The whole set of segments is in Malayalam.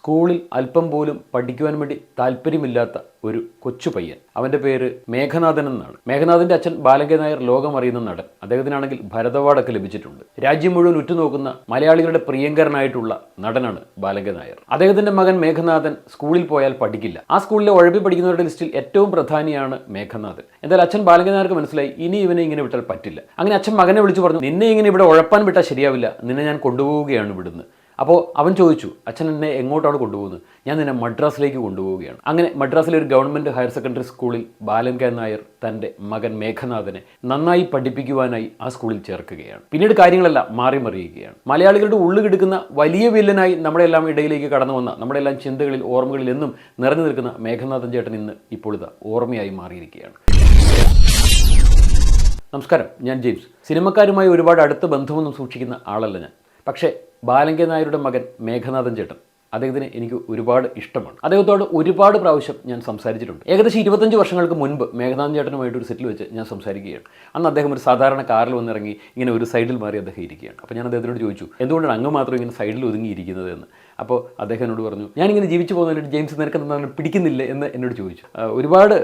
സ്കൂളിൽ അല്പം പോലും പഠിക്കുവാൻ വേണ്ടി താല്പര്യമില്ലാത്ത ഒരു കൊച്ചു പയ്യൻ. അവൻ്റെ പേര് മേഘനാഥൻ എന്നാണ്. മേഘനാഥൻ്റെ അച്ഛൻ ബാലങ്കൻ നായർ ലോകമറിയുന്ന നടൻ. അദ്ദേഹത്തിനാണെങ്കിൽ ഭരത് അവാർഡൊക്കെ ലഭിച്ചിട്ടുണ്ട്. രാജ്യം മുഴുവൻ ഉറ്റുനോക്കുന്ന മലയാളികളുടെ പ്രിയങ്കരനായിട്ടുള്ള നടനാണ് ബാലങ്കൻ നായർ. അദ്ദേഹത്തിൻ്റെ മകൻ മേഘനാഥൻ സ്കൂളിൽ പോയാൽ പഠിക്കില്ല. ആ സ്കൂളിലെ ഉഴപ്പി പഠിക്കുന്നവരുടെ ലിസ്റ്റിൽ ഏറ്റവും പ്രധാനിയാണ് മേഘനാഥൻ. എന്തായാലും അച്ഛൻ ബാലങ്കൻ നായർക്ക് മനസ്സിലായി ഇനി ഇവനെ ഇങ്ങനെ വിട്ടാൽ പറ്റില്ല. അങ്ങനെ അച്ഛൻ മകനെ വിളിച്ചു പറഞ്ഞു, നിന്നെ ഇങ്ങനെ ഇവിടെ ഉഴപ്പാൻ വിട്ടാൽ ശരിയാവില്ല, നിന്നെ ഞാൻ കൊണ്ടുപോവുകയാണ് ഇവിടുന്ന്. അപ്പോൾ അവൻ ചോദിച്ചു, അച്ഛൻ എന്നെ എങ്ങോട്ടാണ് കൊണ്ടുപോകുന്നത്? ഞാൻ നിന്നെ മദ്രാസിലേക്ക് കൊണ്ടുപോവുകയാണ്. അങ്ങനെ മദ്രാസിലെ ഒരു ഗവൺമെൻറ് ഹയർ സെക്കൻഡറി സ്കൂളിൽ ബാലങ്കൻ നായർ തൻ്റെ മകൻ മേഘനാഥനെ നന്നായി പഠിപ്പിക്കുവാനായി ആ സ്കൂളിൽ ചേർക്കുകയാണ്. പിന്നീട് കാര്യങ്ങളെല്ലാം മാറി മറിയുകയാണ്. മലയാളികളുടെ ഉള്ളുകിടക്കുന്ന വലിയ വില്ലനായി നമ്മുടെ എല്ലാം ഇടയിലേക്ക് കടന്നു വന്ന, നമ്മുടെ എല്ലാം ചിന്തകളിൽ ഓർമ്മകളിൽ എന്നും നിറഞ്ഞു നിൽക്കുന്ന മേഘനാഥൻ ചേട്ടൻ ഇന്ന് ഇപ്പോൾ ഇത് ഓർമ്മയായി മാറിയിരിക്കുകയാണ്. നമസ്കാരം, ഞാൻ ജെയിംസ്. സിനിമക്കാരുമായി ഒരുപാട് അടുത്ത ബന്ധമൊന്നും സൂക്ഷിക്കുന്ന ആളല്ല ഞാൻ. പക്ഷേ ബാലങ്കൻ നായരുടെ മകൻ മേഘനാഥൻ ചേട്ടൻ, അദ്ദേഹത്തിന് എനിക്ക് ഒരുപാട് ഇഷ്ടമാണ്. അദ്ദേഹത്തോട് ഒരുപാട് പ്രാവശ്യം ഞാൻ സംസാരിച്ചിട്ടുണ്ട്. ഏകദേശം 25 വർഷങ്ങൾക്ക് മുൻപ് മേഘനാഥൻ ചേട്ടനുമായിട്ട് ഒരു സെറ്റിൽ വെച്ച് ഞാൻ സംസാരിക്കുകയാണ്. അന്ന് അദ്ദേഹം ഒരു സാധാരണ കാറിൽ വന്നിറങ്ങി ഇങ്ങനെ ഒരു സൈഡിൽ മാറി അദ്ദേഹം ഇരിക്കുകയാണ്. അപ്പോൾ ഞാൻ അദ്ദേഹത്തിനോട് ചോദിച്ചു, എന്തുകൊണ്ടാണ് അങ്ങ് മാത്രം ഇങ്ങനെ സൈഡിൽ ഒതുങ്ങിയിരിക്കുന്നത് എന്ന്. അപ്പോൾ അദ്ദേഹം എന്നോട് പറഞ്ഞു, ഞാനിങ്ങനെ ജീവിച്ചു പോകുന്നതിന് ജെയിംസ് നിനക്ക് എന്താണ് പിടിക്കുന്നില്ല എന്ന് എന്നോട് ചോദിച്ചു. ഒരുപാട്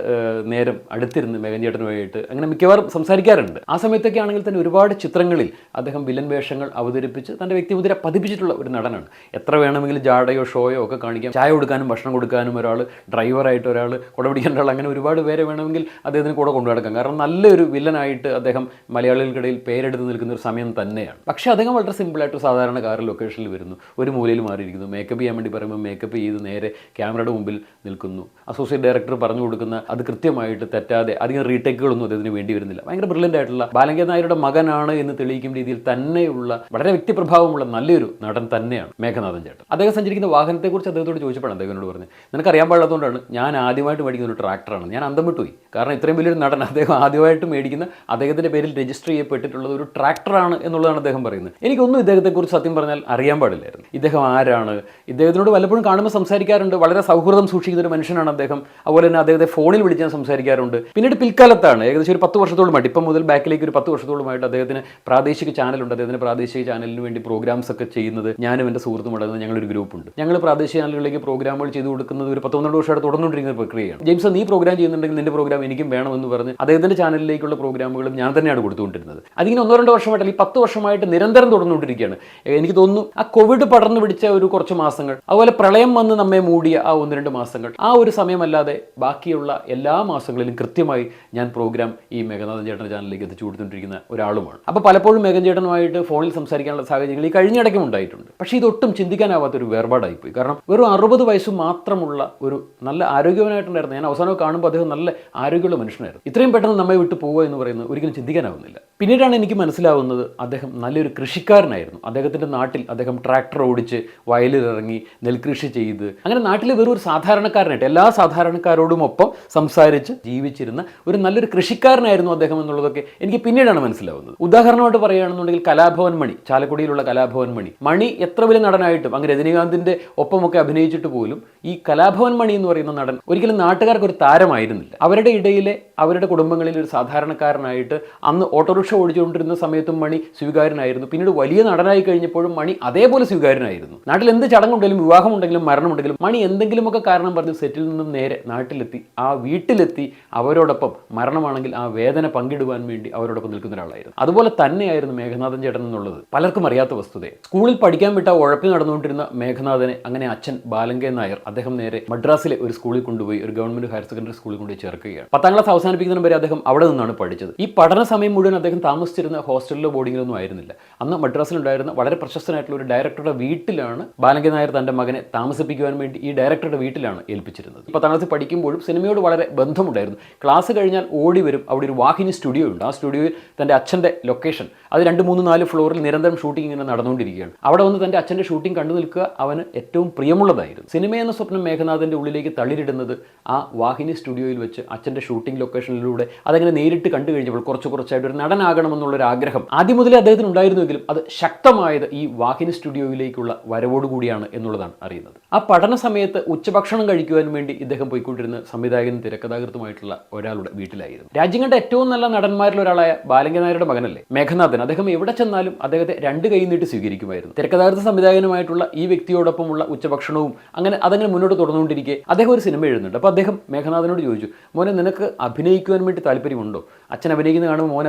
നേരം അടുത്തിരുന്ന് മേഘൻ ചേട്ടനുമായിട്ട് അങ്ങനെ മിക്കവാറും സംസാരിക്കാറുണ്ട്. ആ സമയത്തൊക്കെ ആണെങ്കിൽ തന്നെ ഒരുപാട് ചിത്രങ്ങളിൽ അദ്ദേഹം വില്ലൻ വേഷങ്ങൾ അവതരിപ്പിച്ച് തൻ്റെ വ്യക്തിമുദ്ര പതിപ്പിച്ചിട്ടുള്ള ഒരു നടനാണ്. എത്ര വേണമെങ്കിലും ജാടയോ ഷോയോ ഒക്കെ കാണിക്കാം. ചായ കൊടുക്കാനും ഭക്ഷണം കൊടുക്കാനും ഒരാൾ, ഡ്രൈവറായിട്ട് ഒരാൾ, കുട പിടിക്കേണ്ട ആൾ, അങ്ങനെ ഒരുപാട് പേരെ വേണമെങ്കിൽ അദ്ദേഹത്തിന് കൂടെ കൊണ്ടു നടക്കാം. കാരണം നല്ലൊരു വില്ലനായിട്ട് അദ്ദേഹം മലയാളികൾക്കിടയിൽ പേരെടുത്ത് നിൽക്കുന്ന ഒരു സമയം തന്നെയാണ്. പക്ഷേ അദ്ദേഹം വളരെ സിമ്പിളായിട്ട് സാധാരണ കാറിൽ ലൊക്കേഷനിൽ വരുന്നു, ഒരു മൂലയിൽ മാറിയിരിക്കുന്നു. മേക്കപ്പ് ചെയ്യാൻ വേണ്ടി പറയുമ്പോൾ മേക്കപ്പ് ചെയ്ത് നേരെ ക്യാമറയുടെ മുമ്പിൽ നിൽക്കുന്നു. അസോസിയേറ്റ് ഡയറക്ടർ പറഞ്ഞു കൊടുക്കുന്ന അത് കൃത്യമായിട്ട് തെറ്റാതെ അധികം റീടേക്കുകളൊന്നും അദ്ദേഹത്തിന് വേണ്ടി വരുന്നില്ല. ഭയങ്കര ബ്രില്യൻ്റ് ആയിട്ടുള്ള ബാലങ്കൻ നായരുടെ മകനാണ് എന്ന് തെളിയിക്കും രീതിയിൽ തന്നെയുള്ള വളരെ വ്യക്തിപ്രഭാവമുള്ള നല്ലൊരു നടൻ തന്നെയാണ് മേഘനാഥൻ ചേട്ടൻ. അദ്ദേഹം സഞ്ചരിക്കുന്ന വാഹനത്തെക്കുറിച്ച് അദ്ദേഹത്തോട് ചോദിച്ചപ്പോഴാണ് അദ്ദേഹത്തിനോട് പറഞ്ഞത്, നിനക്കറിയാൻ പാടാത്തതുകൊണ്ടാണ് ഞാൻ ആദ്യമായിട്ട് മേടിക്കുന്ന ഒരു ട്രാക്ടറാണ്. ഞാൻ അന്തം വിട്ടുപോയി. കാരണം ഇത്രയും വലിയൊരു നടൻ അദ്ദേഹം ആദ്യമായിട്ട് മേടിക്കുന്ന, അദ്ദേഹത്തിൻ്റെ പേരിൽ രജിസ്റ്റർ ചെയ്യപ്പെട്ടിട്ടുള്ളത് ഒരു ട്രാക്ടറാണ് എന്നുള്ളതാണ് അദ്ദേഹം പറയുന്നത്. എനിക്കൊന്നും ഇദ്ദേഹത്തെക്കുറിച്ച് സത്യം പറഞ്ഞാൽ അറിയാൻ പാടില്ലായിരുന്നു. ഇദ്ദേഹം ആരാണ്? ഇദ്ദേഹത്തിനോട് വല്ലപ്പോഴും കാണുമ്പോൾ സംസാരിക്കാറുണ്ട്. വളരെ സൗഹൃദം സൂക്ഷിക്കുന്ന ഒരു മനുഷ്യനാണ് അദ്ദേഹം. അതുപോലെ തന്നെ അദ്ദേഹത്തെ ഫോണിൽ വിളിച്ച് ഞാൻ സംസാരിക്കാറുണ്ട്. പിന്നീട് പിൽക്കാലത്താണ്, ഏകദേശം ഒരു 10 വർഷത്തോളമായിട്ട്, ഇപ്പം മുതൽ ബാക്കിലേക്ക് ഒരു 10 വർഷത്തോളമായിട്ട് അദ്ദേഹത്തിന് പ്രാദേശിക ചാനലുണ്ട്. അദ്ദേഹത്തിന് പ്രാദേശിക ചാനലിന് വേണ്ടി പ്രോഗ്രാംസ് ഒക്കെ ചെയ്യുന്നത് ഞാനും എൻ്റെ സുഹൃത്തും അടങ്ങുന്ന ഞങ്ങളൊരു ഗ്രൂപ്പുണ്ട്. ഞങ്ങൾ പ്രാദേശിക ചാനലുകളിലേക്ക് പ്രോഗ്രാമുകൾ ചെയ്തു കൊടുക്കുന്നത് ഒരു 10-12 വർഷമായിട്ട് തുടർന്നുകൊണ്ടിരിക്കുന്ന പ്രക്രിയയാണ്. ജെയിംസ്, നീ പ്രോഗ്രാം ചെയ്യുന്നുണ്ടെങ്കിൽ നിന്റെ പ്രോഗ്രാം എനിക്കും വേണമെന്ന് പറഞ്ഞ് അദ്ദേഹത്തിൻ്റെ ചാനലിലേക്കുള്ള പ്രോഗ്രാമുകളും ഞാൻ തന്നെയാണ് കൊടുത്തുകൊണ്ടിരുന്നത്. അതിങ്ങനെ 1-2 വർഷമായിട്ട്, അല്ലെങ്കിൽ 10 വർഷമായിട്ട് നിരന്തരം തുടർന്നുകൊണ്ടിരിക്കുകയാണ്. എനിക്ക് തോന്നുന്നു ആ കോവിഡ് പടർന്നു പിടിച്ച ഒരു കുറച്ച് മാസങ്ങൾ, അതുപോലെ പ്രളയം വന്ന് നമ്മെ മൂടിയ ആ 1-2 മാസങ്ങൾ, ആ ഒരു സമയമല്ലാതെ ബാക്കിയുള്ള എല്ലാ മാസങ്ങളിലും കൃത്യമായി ഞാൻ പ്രോഗ്രാം ഈ മേഘനാഥൻ ചേട്ടൻ്റെ ചാനലിലേക്ക് എത്തിച്ചു കൊടുത്തുകൊണ്ടിരിക്കുന്ന ഒരാളുമാണ്. അപ്പോൾ പലപ്പോഴും മേഘൻ ചേട്ടനുമായിട്ട് ഫോണിൽ സംസാരിക്കാനുള്ള സാഹചര്യങ്ങൾ ഈ കഴിഞ്ഞിടയ്ക്കും ഉണ്ടായിട്ടുണ്ട്. പക്ഷേ ഇതൊട്ടും ചിന്തിക്കാനാവാത്തൊരു വേർപാടായിപ്പോയി. കാരണം വെറും 60 വയസ്സ് മാത്രമുള്ള ഒരു നല്ല ആരോഗ്യവാനായിട്ടുണ്ടായിരുന്നു. ഞാൻ അവസാനം കാണുമ്പോൾ അദ്ദേഹം നല്ല ആരോഗ്യമുള്ള മനുഷ്യനായിരുന്നു. ഇത്രയും പെട്ടെന്ന് നമ്മെ വിട്ടു പോവുക എന്ന് പറയുന്നത് ഒരിക്കലും ചിന്തിക്കാനാവുന്നില്ല. പിന്നീടാണ് എനിക്ക് മനസ്സിലാവുന്നത് അദ്ദേഹം നല്ലൊരു കൃഷിക്കാരനായിരുന്നു. അദ്ദേഹത്തിൻ്റെ നാട്ടിൽ അദ്ദേഹം ട്രാക്ടർ ഓടിച്ച് വയലിലിറങ്ങി നെൽകൃഷി ചെയ്ത് അങ്ങനെ നാട്ടിലെ വെറും ഒരു സാധാരണക്കാരനായിട്ട് എല്ലാ സാധാരണക്കാരോടും ഒപ്പം സംസാരിച്ച് ജീവിച്ചിരുന്ന ഒരു നല്ലൊരു കൃഷിക്കാരനായിരുന്നു അദ്ദേഹം എന്നുള്ളതൊക്കെ എനിക്ക് പിന്നീടാണ് മനസ്സിലാവുന്നത്. ഉദാഹരണമായിട്ട് പറയുകയാണെന്നുണ്ടെങ്കിൽ കലാഭവൻ മണി, ചാലക്കുടിയിലുള്ള കലാഭവൻ മണി എത്ര വലിയ നടനായിട്ടും അങ്ങ് രജനീകാന്തിൻ്റെ ഒപ്പമൊക്കെ അഭിനയിച്ചിട്ട് പോലും ഈ കലാഭവൻ മണി എന്ന് പറയുന്ന നടൻ ഒരിക്കലും നാട്ടുകാർക്ക് ഒരു താരമായിരുന്നില്ല. അവരുടെ ഇടയിലെ, അവരുടെ കുടുംബങ്ങളിൽ ഒരു സാധാരണക്കാരനായിട്ട് അന്ന് ഓട്ടോറിക്ഷ ഓടിച്ചുകൊണ്ടിരുന്ന സമയത്തും മണി സ്വീകാര്യനായിരുന്നു. പിന്നീട് വലിയ നടനായി കഴിഞ്ഞപ്പോഴും മണി അതേപോലെ സ്വീകാര്യനായിരുന്നു. നാട്ടിൽ എന്ത് ചടങ്ങുണ്ടെങ്കിലും, വിവാഹമുണ്ടെങ്കിലും, മരണമുണ്ടെങ്കിലും മണി എന്തെങ്കിലുമൊക്കെ കാരണം പറഞ്ഞ് സെറ്റിൽ നിന്നും നേരെ നാട്ടിലെത്തി, ആ വീട്ടിലെത്തി അവരോടൊപ്പം, മരണമാണെങ്കിൽ ആ വേദന പങ്കിടുവാൻ വേണ്ടി അവരോടൊപ്പം നിൽക്കുന്ന ഒരാളായിരുന്നു. അതുപോലെ തന്നെയായിരുന്നു മേഘനാഥൻ ചേട്ടൻ എന്നുള്ളത് പലർക്കും അറിയാത്ത വസ്തുതയെ. സ്കൂളിൽ പഠിക്കാൻ വിട്ട ഉഴപ്പി നടന്നുകൊണ്ടിരുന്ന മേഘനാഥനെ അങ്ങനെ അച്ഛൻ ബാലങ്കൻ നായർ അദ്ദേഹം നേരെ മദ്രാസിലെ ഒരു സ്കൂളിൽ കൊണ്ടുപോയി, ഒരു ഗവൺമെന്റ് ഹയർ സെക്കൻഡറി സ്കൂളിൽ കൊണ്ടുപോയി ചേർക്കുകയാണ്. 10ാം ക്ലാസ് അവസാനിപ്പിക്കുന്നതിന് വരെ അദ്ദേഹം അവിടെ നിന്നാണ് പഠിച്ചത്. ഈ പഠന സമയം മുഴുവൻ അദ്ദേഹം താമസിച്ചിരുന്ന ഹോസ്റ്റലിലോ ബോർഡിങ്ങിലൊന്നും ആയിരുന്നില്ല. അന്ന് മദ്രാസിലുണ്ടായിരുന്ന വളരെ പ്രശസ്തനായിട്ടുള്ള ഒരു ഡയറക്ടറുടെ വീട്ടിലാണ് ബാലങ്കൻ നായർ തൻ്റെ മകനെ താമസിപ്പിക്കുവാൻ വേണ്ടി ഈ ഡയറക്ടറുടെ വീട്ടിലാണ് ഏൽപ്പിച്ചിരുന്നത്. 10ാം ക്ലാസ്സിൽ പഠിക്കുമ്പോഴും സിനിമയോട് വളരെ ബന്ധമുണ്ടായിരുന്നു. ക്ലാസ് കഴിഞ്ഞാൽ ഓടി വരും. അവിടെ ഒരു വാഹിനി സ്റ്റുഡിയോ ഉണ്ട്. ആ സ്റ്റുഡിയോയിൽ തൻ്റെ അച്ഛൻ്റെ ലൊക്കേഷൻ, അത് 2, 3, 4 ഫ്ലോറിൽ നിരന്തരം ഷൂട്ടിംഗ് ഇങ്ങനെ നടന്നുകൊണ്ടിരിക്കുകയാണ്. അവിടെ വന്ന് തൻ്റെ അച്ഛൻ്റെ ഷൂട്ടിംഗ് കണ്ടു നിൽക്കുക അവന് ഏറ്റവും പ്രിയമുള്ളതായിരുന്നു. സിനിമ എന്ന സ്വപ്നം മേഘനാഥൻ്റെ ഉള്ളിലേക്ക് തള്ളിയിടുന്നത് ആ വാഹിനി സ്റ്റുഡിയോയിൽ വെച്ച് അച്ഛൻ്റെ ഷൂട്ടിംഗ് ലൊക്കേഷൻ ഒബ്സർവേഷനിലൂടെ അതങ്ങനെ നേരിട്ട് കണ്ടു കഴിഞ്ഞപ്പോൾ കുറച്ചായിട്ട് ഒരു നടനാകണമെന്നുള്ളൊരു ആഗ്രഹം ആദ്യം മുതലേ അദ്ദേഹത്തിന് ഉണ്ടായിരുന്നുവെങ്കിലും അത് ശക്തമായത് ഈ വാഹിനി സ്റ്റുഡിയോയിലേക്കുള്ള വരവോടുകൂടിയാണ് എന്നുള്ളതാണ് അറിയുന്നത്. ആ പഠന സമയത്ത് ഉച്ചഭക്ഷണം കഴിക്കുവാൻ വേണ്ടി ഇദ്ദേഹം പോയിക്കൊണ്ടിരുന്ന സംവിധായകനും തിരക്കഥാകൃത്തുമായിട്ടുള്ള ഒരാളുടെ വീട്ടിലായിരുന്നു. രാജ്യം കണ്ട ഏറ്റവും നല്ല നടന്മാരിൽ ഒരാളായ ബാലങ്കൻ നായരുടെ മകനല്ലേ മേഘനാഥൻ, അദ്ദേഹം എവിടെ ചെന്നാലും അദ്ദേഹത്തെ രണ്ട് കൈ നീട്ടി സ്വീകരിക്കുമായിരുന്നു. തിരക്കഥാകൃത്ത് സംവിധായകനുമായിട്ടുള്ള ഈ വ്യക്തിയോടൊപ്പമുള്ള ഉച്ചഭക്ഷണവും അതങ്ങനെ മുന്നോട്ട് തുടർന്നുകൊണ്ടിരിക്കെ അദ്ദേഹം ഒരു സിനിമ എഴുതുന്നുണ്ട്. അപ്പോൾ അദ്ദേഹം മേഘനാഥനോട് ചോദിച്ചു, മോനെ നിനക്ക് അഭിനയിക്കുവാൻ വേണ്ടി താല്പര്യമുണ്ടോ? അച്ഛൻ അഭിനയിക്കുന്ന കാണുമ്പോൾ മോൻ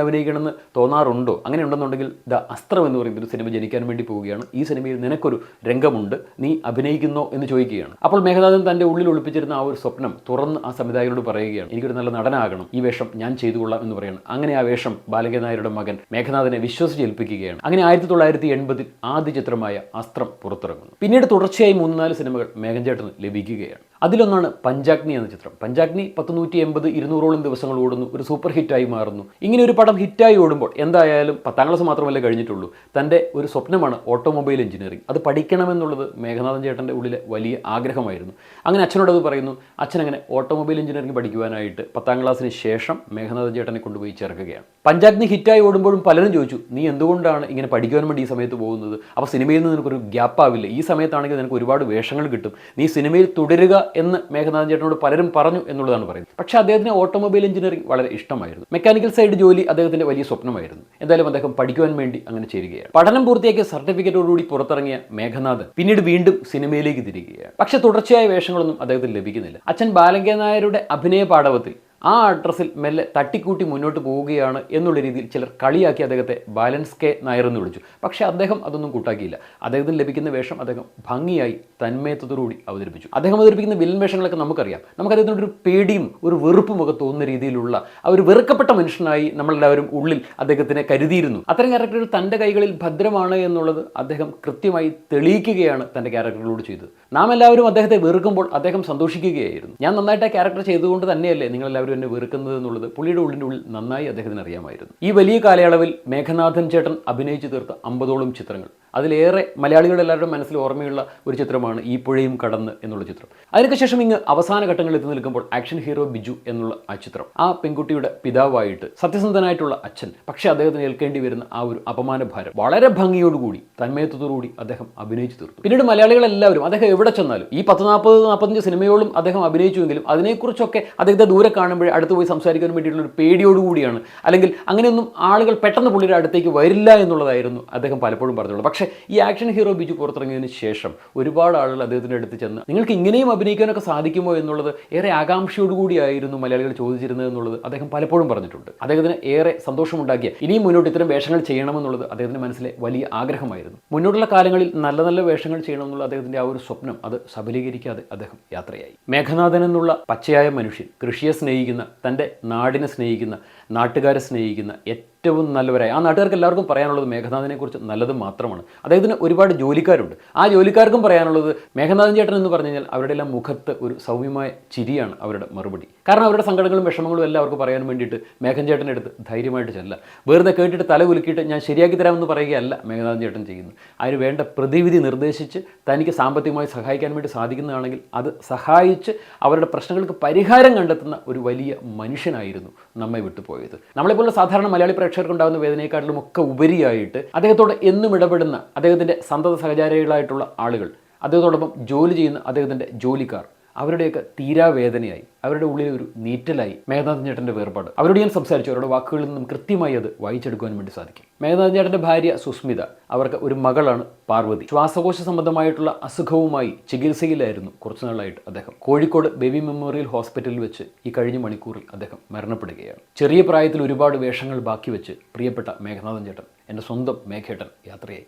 അഭിനയിക്കണമെന്ന് തോന്നാറുണ്ടോ? അങ്ങനെ ഉണ്ടെന്നുണ്ടെങ്കിൽ ദ അസ്ത്രം എന്ന് പറയുന്ന ഒരു സിനിമ ജനിക്കാൻ വേണ്ടി പോവുകയാണ്. ഈ സിനിമയിൽ നിനക്കൊരു രംഗമുണ്ട്, നീ അഭിനയിക്കുന്നോ എന്ന് ചോദിക്കുകയാണ്. അപ്പോൾ മേഘനാഥൻ തൻ്റെ ഉള്ളിൽ ഒളിപ്പിച്ചിരുന്ന ആ ഒരു സ്വപ്നം തുറന്ന് ആ സംവിധായകനോട് പറയുകയാണ്, എനിക്കൊരു നല്ല നടനാകണം, ഈ വേഷം ഞാൻ ചെയ്തുകൊള്ളാം എന്ന് പറയുന്നത്. അങ്ങനെ ആ വേഷം ബാലങ്കൻ നായരുടെ മകൻ മേഘനാഥനെ വിശ്വസിച്ചേൽപ്പിക്കുകയാണ്. അങ്ങനെ 1980 ആദ്യ ചിത്രമായ അസ്ത്രം പുറത്തിറങ്ങുന്നു. പിന്നീട് തുടർച്ചയായി 3-4 സിനിമകൾ മേഘൻ ചേട്ടന് ലഭിക്കുകയാണ്. അതിലൊന്നാണ് പഞ്ചാഗ്നി എന്ന ചിത്രം. പഞ്ചാഗ്നി 180-200ഓളം ദിവസങ്ങൾ ഓടുന്നു, ഒരു സൂപ്പർ ഹിറ്റായി മാറുന്നു. ഇങ്ങനെ ഒരു പടം ഹിറ്റായി ഓടുമ്പോൾ എന്തായാലും 10ാം ക്ലാസ് മാത്രമല്ലേ കഴിഞ്ഞിട്ടുള്ളൂ, തൻ്റെ ഒരു സ്വപ്നമാണ് ഓട്ടോമൊബൈൽ എഞ്ചിനീയറിംഗ്. അത് പഠിക്കണമെന്നുള്ളത് മേഘനാഥൻ ചേട്ടൻ്റെ ഉള്ളിലെ വലിയ ആഗ്രഹമായിരുന്നു. അങ്ങനെ അച്ഛനോടത് പറയുന്നു. അച്ഛൻ അങ്ങനെ ഓട്ടോമൊബൈൽ എഞ്ചിനീയറിംഗ് പഠിക്കുവാനായിട്ട് 10ാം ക്ലാസ്സിന് ശേഷം മേഘനാഥൻ ചേട്ടനെ കൊണ്ടുപോയി ചേർക്കുകയാണ്. പഞ്ചാഗ്നി ഹിറ്റായി ഓടുമ്പോഴും പലരും ചോദിച്ചു, നീ എന്തുകൊണ്ടാണ് ഇങ്ങനെ പഠിക്കുവാൻ വേണ്ടി ഈ സമയത്ത് പോകുന്നത്? അപ്പോൾ സിനിമയിൽ നിന്ന് നിനക്കൊരു ഗ്യാപ്പാവില്ല, ഈ സമയത്താണെങ്കിൽ നിനക്ക് ഒരുപാട് വേഷങ്ങൾ കിട്ടും, നീ സിനിമയിൽ തുടരുക എന്ന് മേഘനാഥൻ ചേട്ടനോട് പലരും പറഞ്ഞു എന്നുള്ളതാണ് പറയുന്നത്. പക്ഷേ അദ്ദേഹത്തിന് ഓട്ടോമൊബൈൽ എഞ്ചിനീയറിംഗ് വളരെ ഇഷ്ടമായിരുന്നു. മെക്കാനിക്കൽ സൈഡ് ജോലി അദ്ദേഹത്തിന്റെ വലിയ സ്വപ്നമായിരുന്നു. എന്തായാലും അദ്ദേഹം പഠിക്കുവാൻ വേണ്ടി അങ്ങനെ ചേരുകയാണ്. പഠനം പൂർത്തിയാക്കിയ സർട്ടിഫിക്കറ്റോടുകൂടി പുറത്തിറങ്ങിയ മേഘനാഥൻ പിന്നീട് വീണ്ടും സിനിമയിലേക്ക് തിരികുകയാണ്. പക്ഷേ തുടർച്ചയായ വേഷങ്ങളൊന്നും അദ്ദേഹത്തിന് ലഭിക്കുന്നില്ല. അച്ഛൻ ബാലങ്കൻ നായരുടെ അഭിനയ പാടവത്തിൽ ആ അഡ്രസ്സിൽ മെല്ലെ തട്ടിക്കൂട്ടി മുന്നോട്ട് പോവുകയാണ് എന്നുള്ള രീതിയിൽ ചിലർ കളിയാക്കി അദ്ദേഹത്തെ ബാലൻസ് കെ നായർ എന്ന് വിളിച്ചു. പക്ഷേ അദ്ദേഹം അതൊന്നും കൂട്ടാക്കിയില്ല. അദ്ദേഹത്തിന് ലഭിക്കുന്ന വേഷം അദ്ദേഹം ഭംഗിയായി തന്മയത്വത്തോടുകൂടി അവതരിപ്പിച്ചു. അദ്ദേഹം അവതരിപ്പിക്കുന്ന വില്ലൻ വേഷങ്ങളൊക്കെ നമുക്കറിയാം. നമുക്കദ്ദേഹത്തിനൊരു പേടിയും ഒരു വെറുപ്പും ഒക്കെ തോന്നുന്ന രീതിയിലുള്ള ആ ഒരു വെറുക്കപ്പെട്ട മനുഷ്യനായി നമ്മളെല്ലാവരും ഉള്ളിൽ അദ്ദേഹത്തിനെ കരുതിയിരുന്നു. അത്തരം ക്യാരക്ടറുകൾ തൻ്റെ കൈകളിൽ ഭദ്രമാണ് എന്നുള്ളത് അദ്ദേഹം കൃത്യമായി തെളിയിക്കുകയാണ് തൻ്റെ ക്യാരക്ടറിലൂടെ ചെയ്തത്. നാം എല്ലാവരും അദ്ദേഹത്തെ വെറുക്കുമ്പോൾ അദ്ദേഹം സന്തോഷിക്കുകയായിരുന്നു. ഞാൻ നന്നായിട്ട് ആ ക്യാരക്ടർ ചെയ്തുകൊണ്ട് തന്നെയല്ലേ നിങ്ങളെല്ലാവരും എന്നെ വെറുക്കുന്നത് എന്നുള്ളത് പുള്ളിയുടെ ഉള്ളിൻ്റെ ഉള്ളിൽ നന്നായി അദ്ദേഹത്തിന് അറിയാമായിരുന്നു. ഈ വലിയ കാലയളവിൽ മേഘനാഥൻ ചേട്ടൻ അഭിനയിച്ചു തീർത്ത 50ഓളം ചിത്രങ്ങൾ, അതിലേറെ മലയാളികളുടെ എല്ലാവരുടെയും മനസ്സിൽ ഓർമ്മയുള്ള ഒരു ചിത്രമാണ് ഈ പുഴയും കടന്ന് എന്നുള്ള ചിത്രം. അതിനൊക്കെ ശേഷം ഇങ്ങ് അവസാന ഘട്ടങ്ങളിൽ എത്തി നിൽക്കുമ്പോൾ ആക്ഷൻ ഹീറോ ബിജു എന്നുള്ള ആ ചിത്രം, ആ പെൺകുട്ടിയുടെ പിതാവായിട്ട് സത്യസന്ധനായിട്ടുള്ള അച്ഛൻ, പക്ഷേ അദ്ദേഹത്തിന് ഏൽക്കേണ്ടി വരുന്ന ആ ഒരു അപമാനഭാരം വളരെ ഭംഗിയോടുകൂടി തന്മയത്വത്തോടുകൂടി അദ്ദേഹം അഭിനയിച്ചു തീർത്തു. പിന്നീട് മലയാളികളെല്ലാവരും അദ്ദേഹം എവിടെ ചെന്നാലും ഈ 40-45 സിനിമയോളം അദ്ദേഹം അഭിനയിച്ചുവെങ്കിലും അതിനെക്കുറിച്ചൊക്കെ അദ്ദേഹത്തെ ദൂരെ കാണുമ്പോൾ അടുത്ത് പോയി സംസാരിക്കാൻ വേണ്ടിയിട്ടുള്ള ഒരു പേടിയോടുകൂടിയാണ്, അല്ലെങ്കിൽ അങ്ങനെയൊന്നും ആളുകൾ പെട്ടെന്ന് പുള്ളിയുടെ അടുത്തേക്ക് വരില്ല എന്നുള്ളതായിരുന്നു അദ്ദേഹം പലപ്പോഴും പറഞ്ഞുള്ളൂ. പക്ഷേ ഈ ആക്ഷൻ ഹീറോ ബിജു പുറത്തിറങ്ങിയതിന് ശേഷം ഒരുപാട് ആളുകൾ അദ്ദേഹത്തിൻ്റെ അടുത്ത് ചെന്ന് നിങ്ങൾക്ക് ഇങ്ങനെയും അഭിനയിക്കാനൊക്കെ സാധിക്കുമോ എന്നുള്ളത് ഏറെ ആകാംക്ഷയോടുകൂടിയായിരുന്നു മലയാളികൾ ചോദിച്ചിരുന്നത് എന്നുള്ളത് അദ്ദേഹം പലപ്പോഴും പറഞ്ഞിട്ടുണ്ട്. അദ്ദേഹത്തിന് ഏറെ സന്തോഷമുണ്ടാക്കിയ ഇനിയും മുന്നോട്ട് ഇത്തരം വേഷങ്ങൾ ചെയ്യണമെന്നുള്ളത് അദ്ദേഹത്തിൻ്റെ മനസ്സിലെ വലിയ ആഗ്രഹമായിരുന്നു. മുന്നോട്ടുള്ള കാലങ്ങളിൽ നല്ല നല്ല വേഷങ്ങൾ ചെയ്യണമെന്നുള്ള അദ്ദേഹത്തിൻ്റെ ആ ഒരു സ്വപ്നം അത് സബലീകരിക്കാതെ അദ്ദേഹം യാത്രയായി. മേഘനാഥൻ എന്നുള്ള പച്ചയായ മനുഷ്യൻ, കൃഷിയെ സ്നേഹിക്കുന്ന, തൻ്റെ നാടിനെ സ്നേഹിക്കുന്ന, നാട്ടുകാരെ സ്നേഹിക്കുന്ന ഏറ്റവും നല്ലവരായി ആ നാട്ടുകാർക്ക് എല്ലാവർക്കും പറയാനുള്ളത് മേഘനാഥനെ കുറിച്ച് നല്ലത് മാത്രമാണ്. അദ്ദേഹത്തിന് ഒരുപാട് ജോലിക്കാരുണ്ട്. ആ ജോലിക്കാർക്കും പറയാനുള്ളത് മേഘനാഥൻ ചേട്ടൻ എന്ന് പറഞ്ഞു കഴിഞ്ഞാൽ അവരുടെ എല്ലാം മുഖത്ത് ഒരു സൗമ്യമായ ചിരിയാണ് അവരുടെ മറുപടി. കാരണം അവരുടെ സങ്കടങ്ങളും വിഷമങ്ങളും എല്ലാം അവർക്ക് പറയാൻ വേണ്ടിയിട്ട് മേഘൻ ചേട്ടൻ്റെ അടുത്ത് ധൈര്യമായിട്ട് ചെല്ല. വെറുതെ കേട്ടിട്ട് തല കുലുക്കിയിട്ട് ഞാൻ ശരിയാക്കി തരാമെന്ന് പറയുകയല്ല മേഘനാഥൻ ചേട്ടൻ ചെയ്യുന്നത്. അതിന് വേണ്ട പ്രതിവിധി നിർദ്ദേശിച്ച് തനിക്ക് സാമ്പത്തികമായി സഹായിക്കാൻ വേണ്ടി സാധിക്കുന്നതാണെങ്കിൽ അത് സഹായിച്ച് അവരുടെ പ്രശ്നങ്ങൾക്ക് പരിഹാരം കണ്ടെത്തുന്ന ഒരു വലിയ മനുഷ്യനായിരുന്നു നമ്മെ വിട്ടുപോയത്. നമ്മളെപ്പോലുള്ള സാധാരണ മലയാളി പ്രേക്ഷകർക്കുണ്ടാകുന്ന വേദനയെക്കാട്ടിലും ഒക്കെ ഉപരിയായിട്ട് അദ്ദേഹത്തോട് എന്നും ഇടപെടുന്ന അദ്ദേഹത്തിൻ്റെ സന്തത സഹചാരികളായിട്ടുള്ള ആളുകൾ, അദ്ദേഹത്തോടൊപ്പം ജോലി ചെയ്യുന്ന അദ്ദേഹത്തിൻ്റെ ജോലിക്കാർ, അവരുടെയൊക്കെ തീരാവേദനയായി, അവരുടെ ഉള്ളിൽ ഒരു നീറ്റലായി മേഘനാഥൻ ചേട്ടൻ്റെ വേർപാട്. അവരോട് ഞാൻ സംസാരിച്ചു. അവരുടെ വാക്കുകളിൽ നിന്നും കൃത്യമായി അത് വായിച്ചെടുക്കുവാൻ വേണ്ടി സാധിക്കും. മേഘനാഥൻ ചേട്ടൻ്റെ ഭാര്യ സുസ്മിത, അവർക്ക് ഒരു മകളാണ് പാർവതി. ശ്വാസകോശ സംബന്ധമായിട്ടുള്ള അസുഖവുമായി ചികിത്സയിലായിരുന്നു കുറച്ചുനാളായിട്ട് അദ്ദേഹം. കോഴിക്കോട് ബേബി മെമ്മോറിയൽ ഹോസ്പിറ്റലിൽ വെച്ച് ഈ കഴിഞ്ഞ മണിക്കൂറിൽ അദ്ദേഹം മരണപ്പെടുകയാണ്. ചെറിയ പ്രായത്തിൽ ഒരുപാട് വേഷങ്ങൾ ബാക്കി വെച്ച് പ്രിയപ്പെട്ട മേഘനാഥൻ ചേട്ടൻ, എൻ്റെ സ്വന്തം മേഘേട്ടൻ യാത്രയായി.